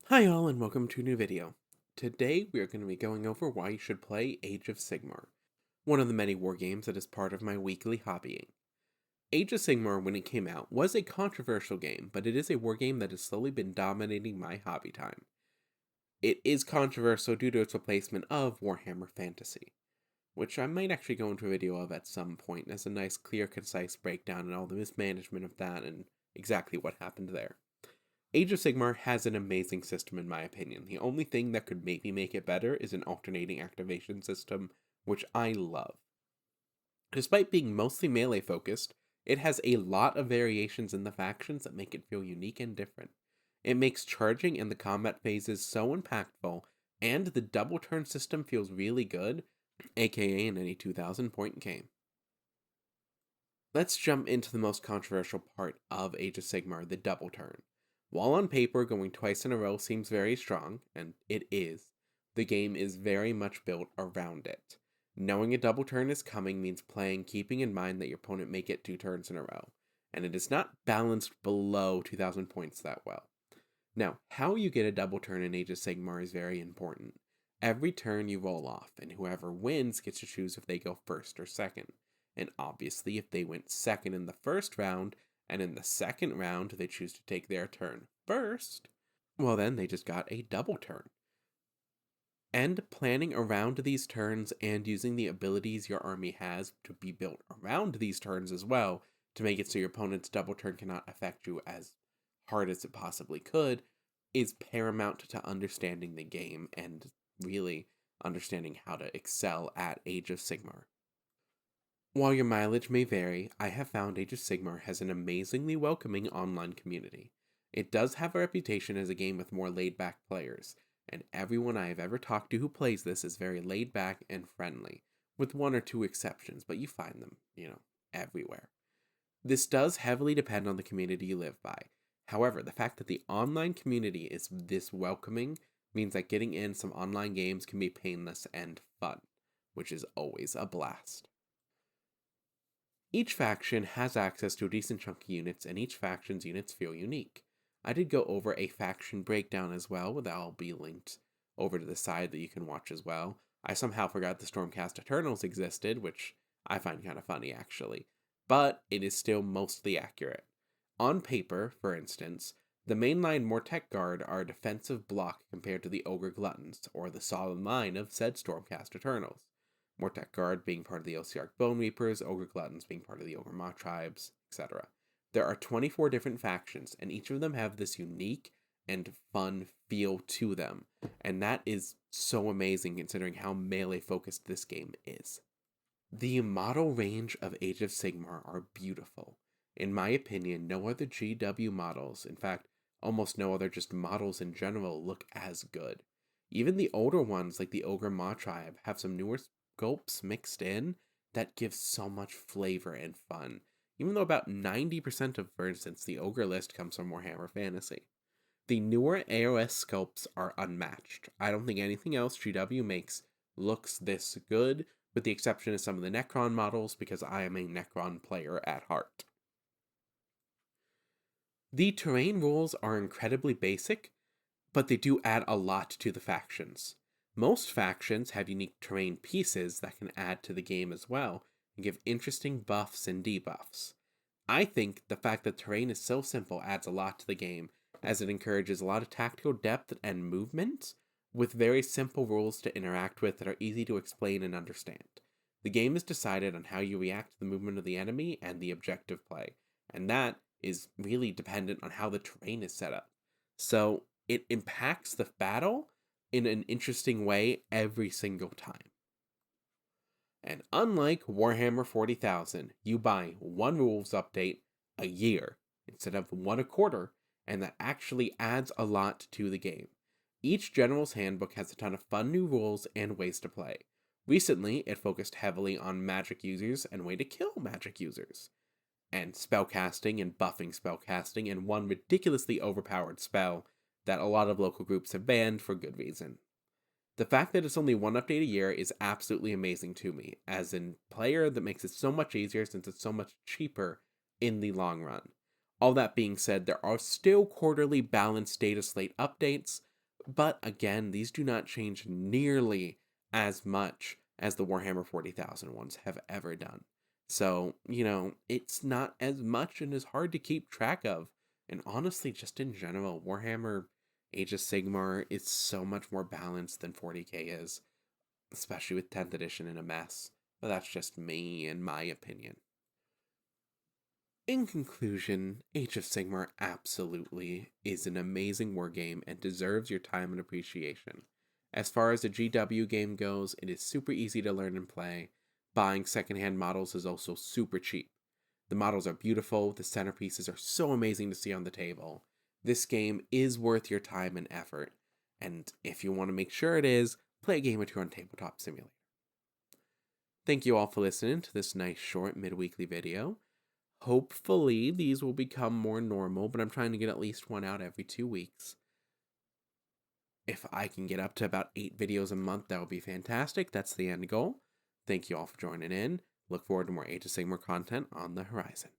Hi all and welcome to a new video. Today we are going to be going over why you should play Age of Sigmar, one of the many war games that is part of my weekly hobbying. Age of Sigmar, when it came out, was a controversial game, but it is a war game that has slowly been dominating my hobby time. It is controversial due to its replacement of Warhammer Fantasy, which I might actually go into a video of at some point as a nice clear concise breakdown and all the mismanagement of that and exactly what happened there. Age of Sigmar has an amazing system in my opinion. The only thing that could maybe make it better is an alternating activation system, which I love. Despite being mostly melee focused, it has a lot of variations in the factions that make it feel unique and different. It makes charging and the combat phases so impactful, and the double turn system feels really good, aka in any 2000 point game. Let's jump into the most controversial part of Age of Sigmar, the double turn. While on paper, going twice in a row seems very strong, and it is, the game is very much built around it. Knowing a double turn is coming means playing keeping in mind that your opponent may get 2 turns in a row, and it is not balanced below 2000 points that well. Now, how you get a double turn in Age of Sigmar is very important. Every turn you roll off, and whoever wins gets to choose if they go first or second. And obviously, if they went second in the first round, and in the second round they choose to take their turn first, well, then they just got a double turn. And planning around these turns and using the abilities your army has to be built around these turns as well to make it so your opponent's double turn cannot affect you as hard as it possibly could is paramount to understanding the game and really understanding how to excel at Age of Sigmar. While your mileage may vary, I have found Age of Sigmar has an amazingly welcoming online community. It does have a reputation as a game with more laid back players, and everyone I have ever talked to who plays this is very laid back and friendly, with one or two exceptions, but you find them, everywhere. This does heavily depend on the community you live by. However, the fact that the online community is this welcoming means that getting in some online games can be painless and fun, which is always a blast. Each faction has access to a decent chunk of units, and each faction's units feel unique. I did go over a faction breakdown as well, that'll be linked over to the side that you can watch as well. I somehow forgot the Stormcast Eternals existed, which I find kind of funny actually, but it is still mostly accurate. On paper, for instance, the mainline Mortek Guard are a defensive block compared to the Ogre Gluttons, or the solid line of said Stormcast Eternals. Mortek Guard being part of the Osiarch Bone Reapers, Ogre Gluttons being part of the Ogre Maw tribes, etc. There are 24 different factions, and each of them have this unique and fun feel to them, and that is so amazing considering how melee focused this game is. The model range of Age of Sigmar are beautiful. In my opinion, no other GW models, in fact, almost no other just models in general, look as good. Even the older ones, like the Ogre Maw tribe, have some newer sculpts mixed in that give so much flavor and fun. Even though about 90% of, for instance, the Ogre list comes from Warhammer Fantasy. The newer AOS sculpts are unmatched. I don't think anything else GW makes looks this good, with the exception of some of the Necron models, because I am a Necron player at heart. The terrain rules are incredibly basic, but they do add a lot to the factions. Most factions have unique terrain pieces that can add to the game as well and give interesting buffs and debuffs. I think the fact that terrain is so simple adds a lot to the game, as it encourages a lot of tactical depth and movement, with very simple rules to interact with that are easy to explain and understand. The game is decided on how you react to the movement of the enemy and the objective play, and that is really dependent on how the terrain is set up. So it impacts the battle in an interesting way every single time. And unlike Warhammer 40,000, you buy one rules update a year instead of one a quarter, and that actually adds a lot to the game. Each General's Handbook has a ton of fun new rules and ways to play. Recently, it focused heavily on magic users and way to kill magic users, and spellcasting and buffing spellcasting, and one ridiculously overpowered spell that a lot of local groups have banned for good reason. The fact that it's only one update a year is absolutely amazing to me, as a player that makes it so much easier since it's so much cheaper in the long run. All that being said, there are still quarterly balanced data slate updates, But again, these do not change nearly as much as the Warhammer 40,000 ones have ever done. So, it's not as much and is hard to keep track of. And honestly, just in general, Warhammer Age of Sigmar is so much more balanced than 40k is, especially with 10th edition in a mess. But that's just me and my opinion. In conclusion, Age of Sigmar absolutely is an amazing wargame and deserves your time and appreciation. As far as the GW game goes, it is super easy to learn and play. Buying secondhand models is also super cheap. The models are beautiful, the centerpieces are so amazing to see on the table. This game is worth your time and effort, and if you want to make sure it is, play a game or two on Tabletop Simulator. Thank you all for listening to this nice short mid-weekly video. Hopefully, these will become more normal, but I'm trying to get at least one out every 2 weeks. If I can get up to about 8 videos a month, that would be fantastic. That's the end goal. Thank you all for joining in. Look forward to more Age of Sigmar content on the horizon.